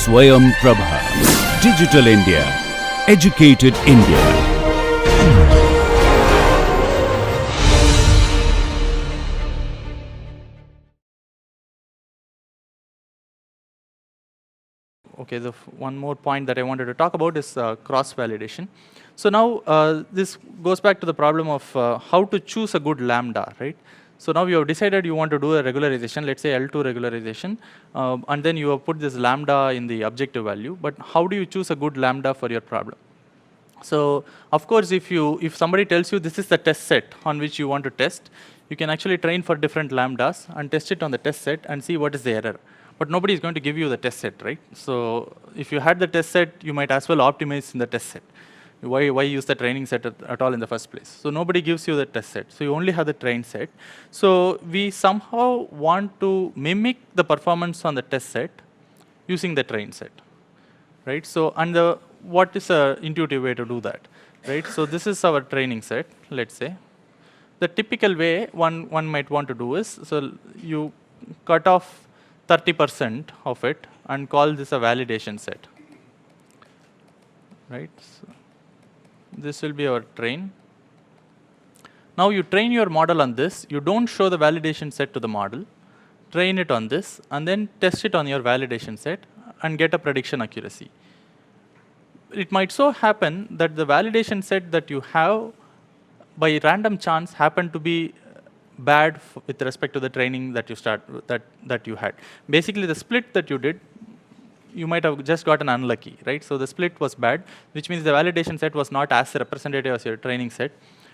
Swayam Prabha. Digital India. Educated India. Okay, one more point that I wanted to talk about is cross-validation. So now this goes back to the problem of how to choose a good lambda, right? So now you have decided you want to do a regularization, let's say L2 regularization, and then you have put this lambda in the objective value, but how do you choose a good lambda for your problem? So of course, if somebody tells you this is the test set on which you want to test, you can actually train for different lambdas and test it on the test set and see what is the error. But nobody is going to give you the test set, right? So if you had the test set, you might as well optimize in the test set. Why use the training set at all in the first place? So nobody gives you the test set. So you only have the train set. So we somehow want to mimic the performance on the test set using the train set, right? So what is an intuitive way to do that, right? So this is our training set, let's say. The typical way one might want to do is, so you cut off 30% of it and call this a validation set, right? So this will be our train. Now you train your model on this. You don't show the validation set to the model. Train it on this, and then test it on your validation set and get a prediction accuracy. It might so happen that the validation set that you have, by random chance, happen to be bad with respect to the training that you had. Basically, the split that you did, you might have just gotten unlucky, right? So the split was bad, which means the validation set was not as representative as your training set,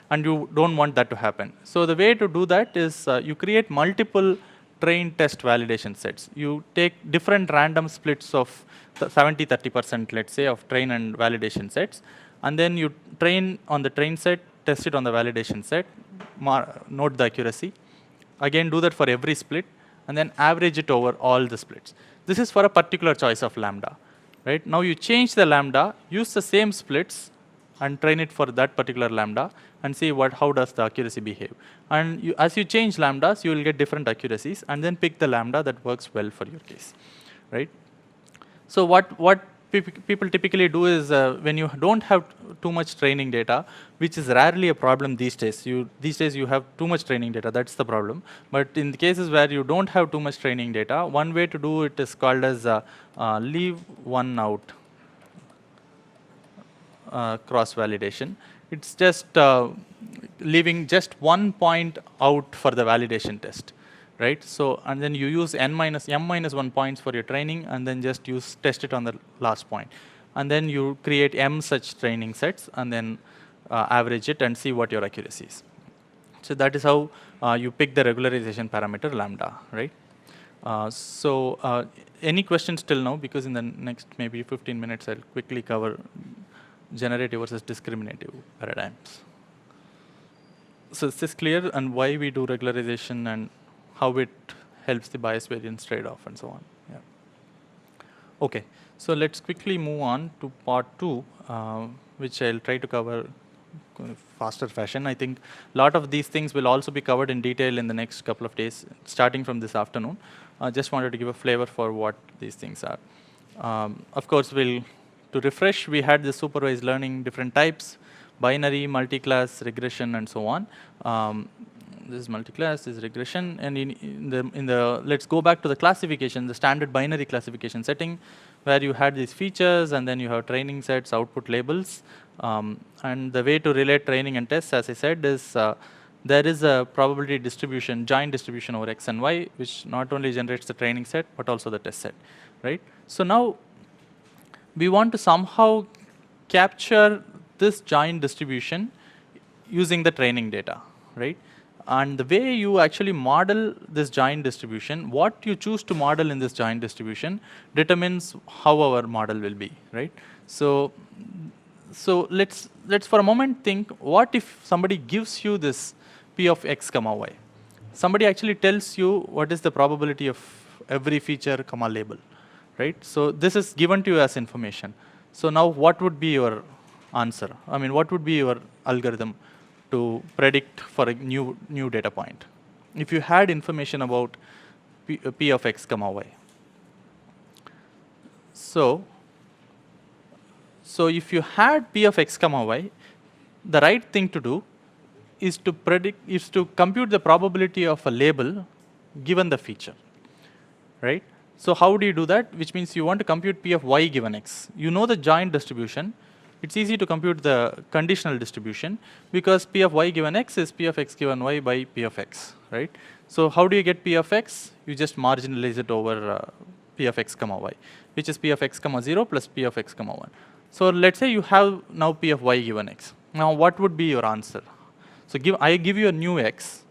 and you don't want that to happen. So the way to do that is you create multiple train test validation sets. You take different random splits of 70-30%, let's say, of train and validation sets, and then you train on the train set, test it on the validation set, note the accuracy. Again, do that for every split, and then average it over all the splits. This is for a particular choice of lambda, right? Now you change the lambda, use the same splits, and train it for that particular lambda, and see how does the accuracy behave. And as you change lambdas, you will get different accuracies, and then pick the lambda that works well for your case, right? So what people typically do is when you don't have too much training data, which is rarely a problem these days. These days you have too much training data, that's the problem. But in the cases where you don't have too much training data, one way to do it is called as leave one out cross-validation. It's just leaving just one point out for the validation test, right? So, and then you use m minus 1 points for your training, and then just test it on the last point. And then you create m such training sets, and then average it and see what your accuracy is. So that is how you pick the regularization parameter lambda, right? Any questions till now? Because in the next maybe 15 minutes, I'll quickly cover generative versus discriminative paradigms. So is this clear, and why we do regularization and how it helps the bias variance trade-off and so on? Yeah. Okay, so let's quickly move on to part 2, which I'll try to cover in a faster fashion. I think a lot of these things will also be covered in detail in the next couple of days, starting from this afternoon. I just wanted to give a flavor for what these things are. Of course, to refresh, we had the supervised learning, different types, binary, multi-class, regression, and so on. This is multi-class, this is regression, and let's go back to the classification, the standard binary classification setting, where you had these features, and then you have training sets, output labels, and the way to relate training and tests, as I said, is there is a probability distribution, joint distribution over x and y, which not only generates the training set, but also the test set, right? So now, we want to somehow capture this joint distribution using the training data, right? And the way you actually model this joint distribution, what you choose to model in this joint distribution determines how our model will be, right? So let's for a moment think, what if somebody gives you this p of x comma y? Somebody actually tells you what is the probability of every feature comma label, right? So this is given to you as information. So now what would be your answer? I mean, what would be your algorithm to predict for a new data point if you had information about p of x comma y? So if you had p of x comma y, the right thing to do is to compute the probability of a label given the feature, right? So how do you do that? Which means you want to compute p of y given x. You know the joint distribution. It's easy to compute the conditional distribution because p of y given x is p of x given y by p of x, right? So how do you get p of x? You just marginalize it over p of x comma y, which is p of x comma 0 plus p of x comma 1. So let's say you have now p of y given x. Now what would be your answer? So I give you a new x.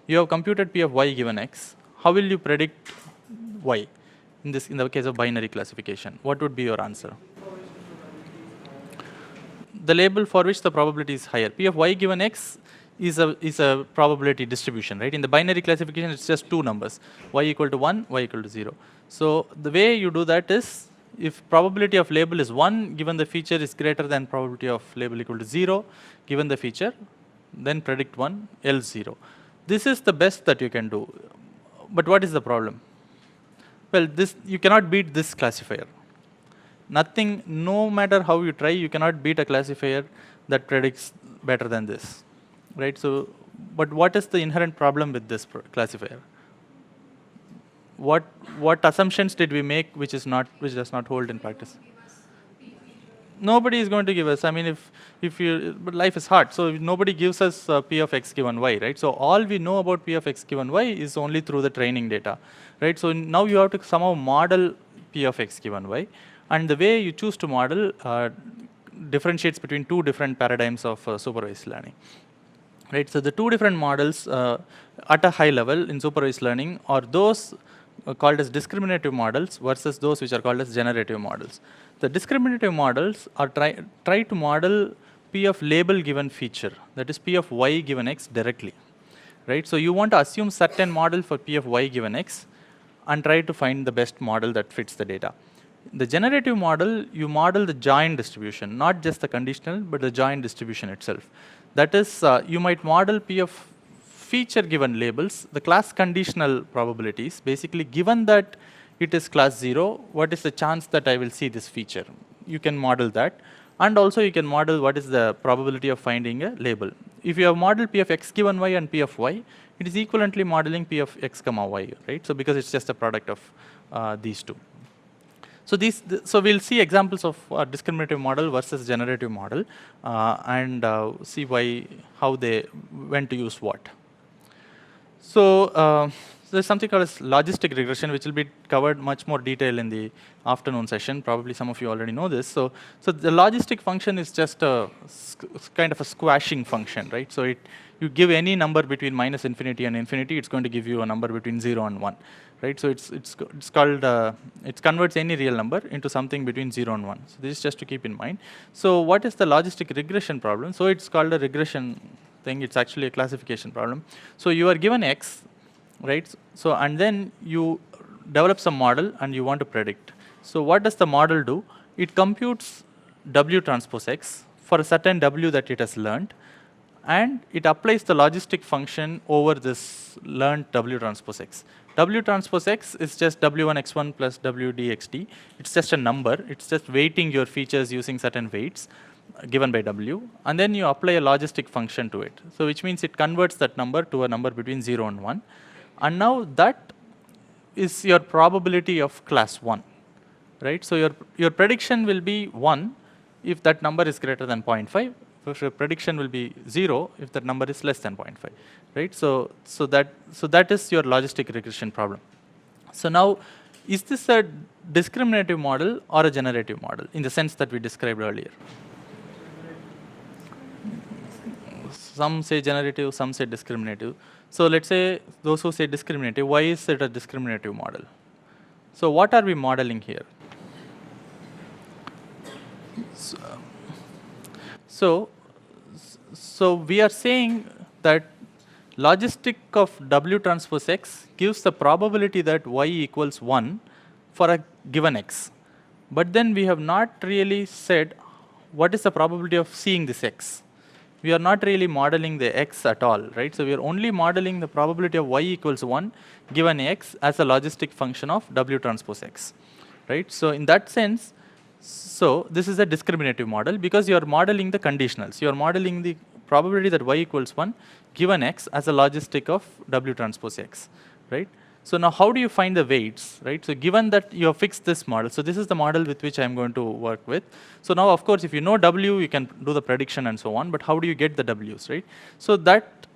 You have computed p of y given x. How will you predict y in the case of binary classification? What would be your answer? The label for which the probability is higher. P of y given x is a probability distribution, right? In the binary classification, it's just two numbers, y equal to 1, y equal to 0. So the way you do that is, if probability of label is 1 given the feature is greater than probability of label equal to 0 given the feature, then predict 1, else 0. This is the best that you can do. But what is the problem? Well, you cannot beat this classifier. Nothing, no matter how you try, you cannot beat a classifier that predicts better than this, right? So, but what is the inherent problem with this classifier? What assumptions did we make which does not hold in practice? Nobody is going to give us. I mean, but life is hard. So nobody gives us p of x given y, right? So all we know about p of x given y is only through the training data, right? So now you have to somehow model p of x given y, and the way you choose to model differentiates between two different paradigms of supervised learning, right? So the two different models at a high level in supervised learning are those called as discriminative models versus those which are called as generative models. The discriminative models are try to model p of label given feature, that is p of y given x directly, right? So you want to assume certain model for p of y given x and try to find the best model that fits the data. The generative model, you model the joint distribution, not just the conditional, but the joint distribution itself. That is, you might model p of feature given labels, the class conditional probabilities, basically given that it is class 0, what is the chance that I will see this feature? You can model that. And also you can model what is the probability of finding a label. If you have modeled p of x given y and p of y, it is equivalently modeling p of x comma y, right? So because it's just a product of these two. So we'll see examples of discriminative model versus generative model and see how they went to use what. So there's something called as logistic regression, which will be covered much more detail in the afternoon session. Probably some of you already know this. So the logistic function is just a kind of a squashing function, right? So you give any number between minus infinity and infinity, it's going to give you a number between 0 and 1, right? So it's called it converts any real number into something between 0 and 1. So this is just to keep in mind. So what is the logistic regression problem? So it's called a regression thing. It's actually a classification problem. So you are given x, right? So and then you develop some model and you want to predict. So what does the model do? It computes W transpose x for a certain W that it has learned, and it applies the logistic function over this learned W transpose x. W transpose x is just W1x1 plus W dxt. It's just a number. It's just weighting your features using certain weights given by W, and then you apply a logistic function to it. So which means it converts that number to a number between 0 and 1. And now that is your probability of class 1, right? So your prediction will be 1 if that number is greater than 0.5. Your prediction will be 0 if that number is less than 0.5, right? So that is your logistic regression problem. So now, is this a discriminative model or a generative model in the sense that we described earlier? Some say generative, some say discriminative. So let's say those who say discriminative, why is it a discriminative model? So what are we modeling here? So we are saying that logistic of W transpose x gives the probability that y equals 1 for a given x. But then we have not really said what is the probability of seeing this x. We are not really modeling the x at all, right? So we are only modeling the probability of y equals 1 given x as a logistic function of W transpose x. right? So in that sense, so this is a discriminative model because you are modeling the conditionals. You are modeling the probability that y equals 1 given x as a logistic of w transpose x, right? So now how do you find the weights, right? So given that you have fixed this model, so this is the model with which I'm going to work with. So now of course if you know w, you can do the prediction and so on, but how do you get the w's, right? So that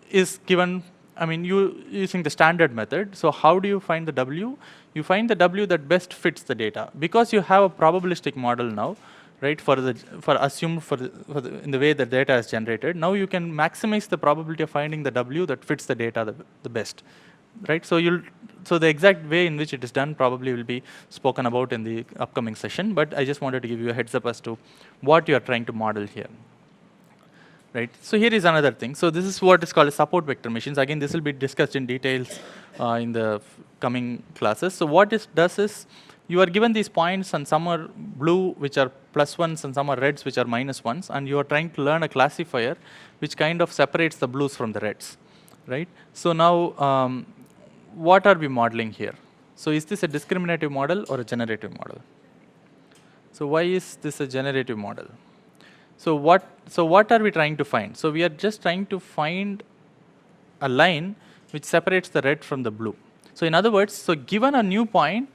is given, I mean, you using the standard method. So how do you find the w? You find the w that best fits the data because you have a probabilistic model now, right? For assumed in the way the data is generated. Now you can maximize the probability of finding the w that fits the data the best, right? So the exact way in which it is done probably will be spoken about in the upcoming session. But I just wanted to give you a heads up as to what you are trying to model here. Right. So here is another thing. So this is what is called a support vector machines. Again, this will be discussed in details in the coming classes. So what it does is, you are given these points and some are blue which are +1s and some are reds which are -1s, and you are trying to learn a classifier which kind of separates the blues from the reds, right? So now what are we modeling here? So is this a discriminative model or a generative model? So why is this a generative model? So what are we trying to find? So we are just trying to find a line which separates the red from the blue. So in other words, so given a new point,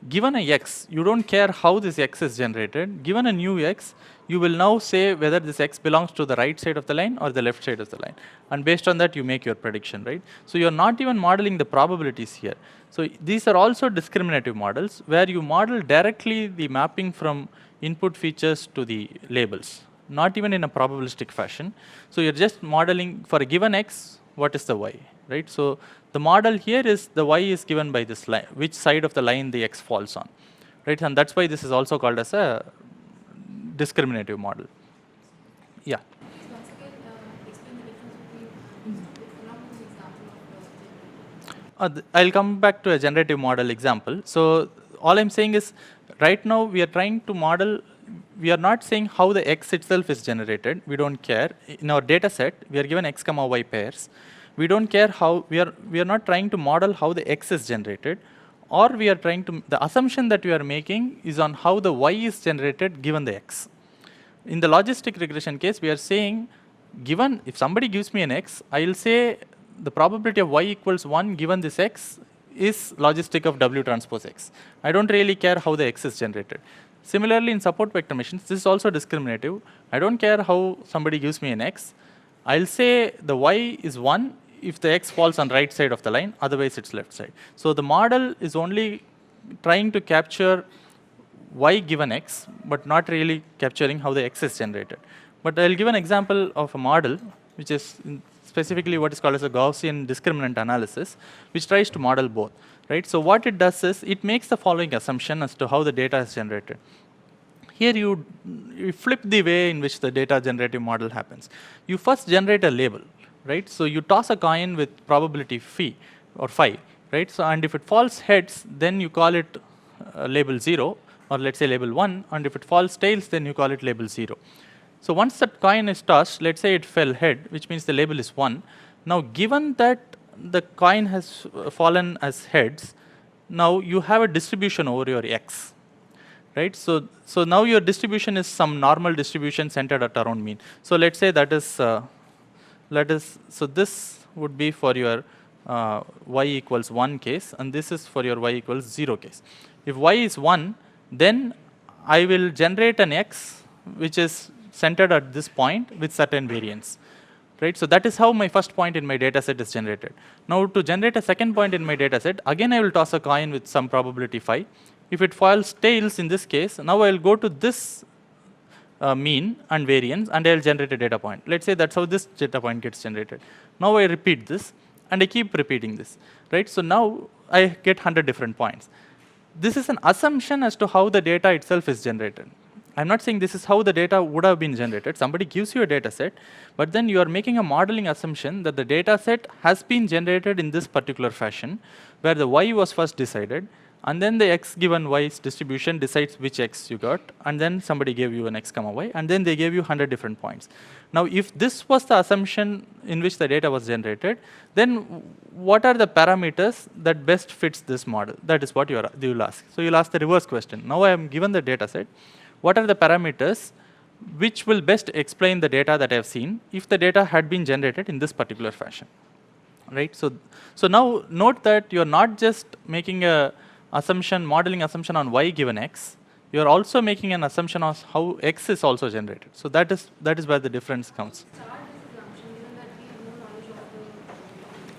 given a x, you don't care how this x is generated. Given a new x, you will now say whether this x belongs to the right side of the line or the left side of the line. And based on that, you make your prediction, right? So you're not even modeling the probabilities here. So these are also discriminative models where you model directly the mapping from input features to the labels, not even in a probabilistic fashion. So you're just modeling for a given x, what is the y, right? So the model here is the y is given by this line, which side of the line the x falls on, right? And that's why this is also called as a discriminative model. Yeah. Once again, explain the difference between along with the example of the I'll come back to a generative model example. So all I'm saying is, right now we are trying to model, we are not saying how the x itself is generated. We don't care. In our data set, we are given x comma y pairs. We don't care how, we are not trying to model how the x is generated, or we are trying to, the assumption that we are making is on how the y is generated given the x. In the logistic regression case, we are saying, given, if somebody gives me an x, I will say the probability of y equals 1 given this x is logistic of w transpose x. I don't really care how the x is generated. Similarly, in support vector machines, this is also discriminative. I don't care how somebody gives me an x. I'll say the y is 1 if the x falls on right side of the line, otherwise it's left side. So the model is only trying to capture y given x, but not really capturing how the x is generated. But I'll give an example of a model, which is specifically what is called as a Gaussian discriminant analysis, which tries to model both, right? So what it does is, it makes the following assumption as to how the data is generated. Here you flip the way in which the data generative model happens. You first generate a label, right? So you toss a coin with probability phi or phi, right? So and if it falls heads, then you call it label 0, or let's say label 1, and if it falls tails, then you call it label 0. So once that coin is tossed, let's say it fell head, which means the label is 1. Now given that the coin has fallen as heads, now you have a distribution over your x, right? So now your distribution is some normal distribution centered at around mean. So let's say that is, so this would be for your y equals 1 case, and this is for your y equals 0 case. If y is 1, then I will generate an x which is centered at this point with certain variance, right? So that is how my first point in my data set is generated. Now to generate a second point in my data set, again I will toss a coin with some probability phi. If it falls tails in this case, now I will go to this mean and variance, and I will generate a data point. Let's say that's how this data point gets generated. Now I repeat this, and I keep repeating this, right? So now I get 100 different points. This is an assumption as to how the data itself is generated. I'm not saying this is how the data would have been generated. Somebody gives you a data set, but then you are making a modeling assumption that the data set has been generated in this particular fashion, where the y was first decided, and then the x given y's distribution decides which x you got, and then somebody gave you an x comma y, and then they gave you 100 different points. Now, if this was the assumption in which the data was generated, then what are the parameters that best fits this model? That is what you will ask. So you'll ask the reverse question. Now I am given the data set. What are the parameters which will best explain the data that I have seen if the data had been generated in this particular fashion, right? So now note that you're not just making a modeling assumption on y given x, you're also making an assumption on how x is also generated. So that is where the difference comes. It's hard this assumption given that we have no knowledge of the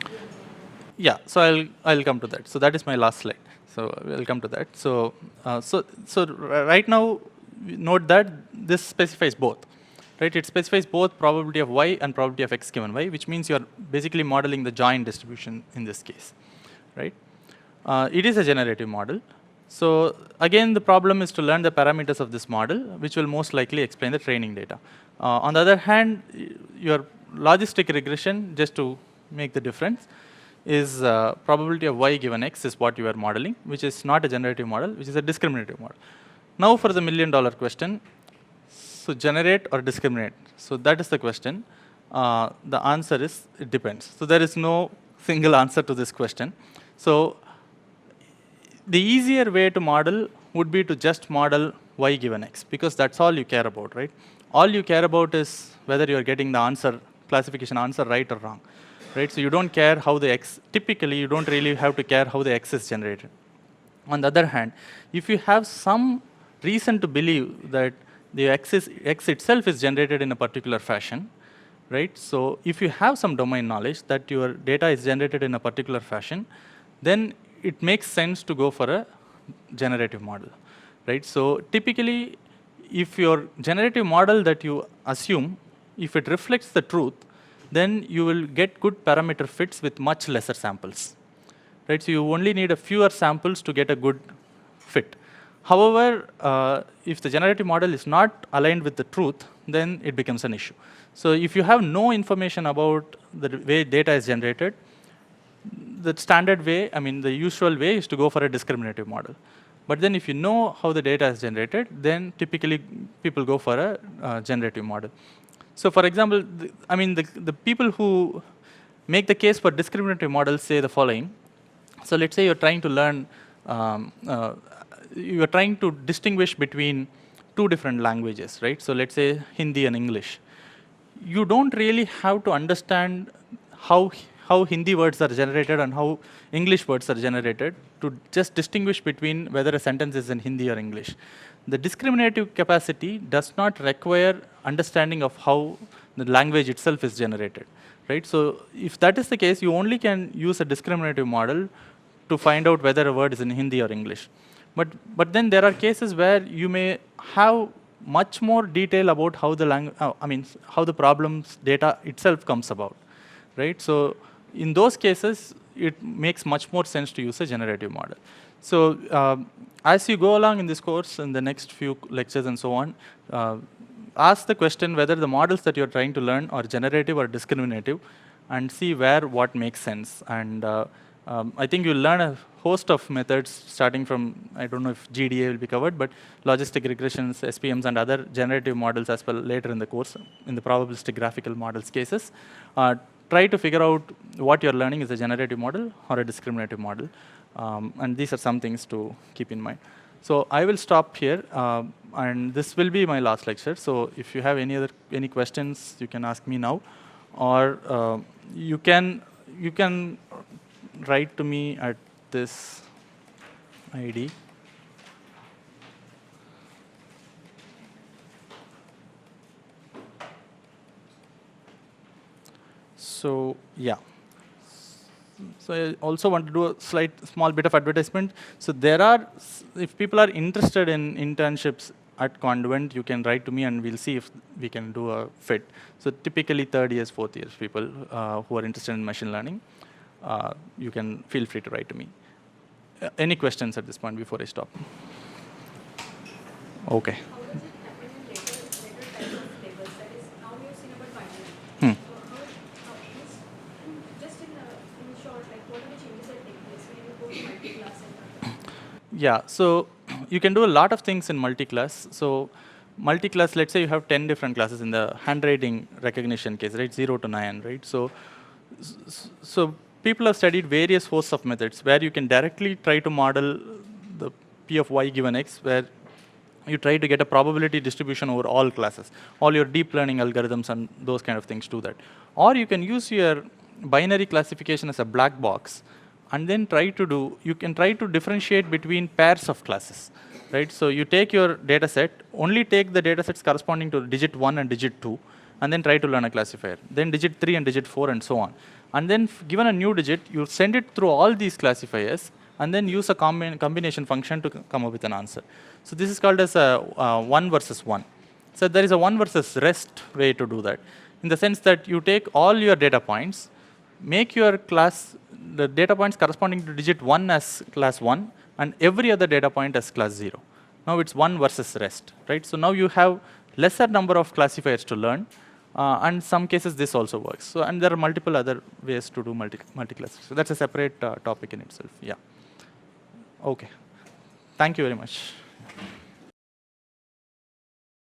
environment. Yeah, so I'll come to that. So that is my last slide. So we'll come to that. So right now, note that this specifies both, right? It specifies both probability of y and probability of x given y, which means you're basically modeling the joint distribution in this case, right? It is a generative model. So again, the problem is to learn the parameters of this model, which will most likely explain the training data. On the other hand, your logistic regression, just to make the difference, is probability of y given x is what you are modeling, which is not a generative model, which is a discriminative model. Now for the $1 million question, so generate or discriminate? So that is the question. The answer is, it depends. So there is no single answer to this question. So the easier way to model would be to just model y given x, because that's all you care about, right? All you care about is whether you're getting the answer, classification answer right or wrong, right? So you don't care how the x, typically you don't really have to care how the x is generated. On the other hand, if you have some reason to believe that the x itself is generated in a particular fashion, right? So if you have some domain knowledge that your data is generated in a particular fashion, then it makes sense to go for a generative model, right? So typically, if your generative model that you assume, if it reflects the truth, then you will get good parameter fits with much lesser samples, right? So you only need a fewer samples to get a good fit. However, if the generative model is not aligned with the truth, then it becomes an issue. So if you have no information about the way data is generated, the standard way, I mean the usual way, is to go for a discriminative model. But then if you know how the data is generated, then typically people go for a generative model. So for example, the people who make the case for discriminative models say the following. So let's say you're trying to learn, you're trying to distinguish between two different languages, right? So let's say Hindi and English. You don't really have to understand how Hindi words are generated and how English words are generated to just distinguish between whether a sentence is in Hindi or English. The discriminative capacity does not require understanding of how the language itself is generated, right? So if that is the case, you only can use a discriminative model to find out whether a word is in Hindi or English. But then there are cases where you may have much more detail about how the how the problem's data itself comes about, right? So in those cases, it makes much more sense to use a generative model. So as you go along in this course, in the next few lectures and so on, ask the question whether the models that you're trying to learn are generative or discriminative, and see what makes sense. And I think you'll learn a host of methods starting from, I don't know if GDA will be covered, but logistic regressions, SPMs, and other generative models as well later in the course, in the probabilistic graphical models cases. Try to figure out what you're learning is a generative model or a discriminative model. And these are some things to keep in mind. So I will stop here, and this will be my last lecture. So if you have any questions, you can ask me now, or you can write to me at this ID. So yeah. So I also want to do a small bit of advertisement. So if people are interested in internships at Convent, you can write to me and we'll see if we can do a fit. So typically 3rd years, 4th years people who are interested in machine learning, you can feel free to write to me. Any questions at this point before I stop? Okay. How does it happen in later types of tables? That is, now we have seen about binary. Hmm. So just in short, like what are the changes that take place when you go to multi-class and Yeah, so you can do a lot of things in multi-class. So multi-class, let's say you have 10 different classes in the handwriting recognition case, right? 0 to 9, right? So people have studied various hosts of methods where you can directly try to model the P of y given x, where you try to get a probability distribution over all classes. All your deep learning algorithms and those kind of things do that. Or you can use your binary classification as a black box, and then you can try to differentiate between pairs of classes, right? So you take your data set, only take the data sets corresponding to digit 1 and digit 2, and then try to learn a classifier. Then digit 3 and digit 4 and so on. And then given a new digit, you send it through all these classifiers, and then use a combination function to come up with an answer. So this is called as a 1 versus 1. So there is a 1 versus rest way to do that, in the sense that you take all your data points, make your the data points corresponding to digit 1 as class 1, and every other data point as class 0. Now it's 1 versus rest, right? So now you have lesser number of classifiers to learn, and some cases this also works. So, and there are multiple other ways to do multi-class. So that's a separate topic in itself, yeah. Okay, thank you very much.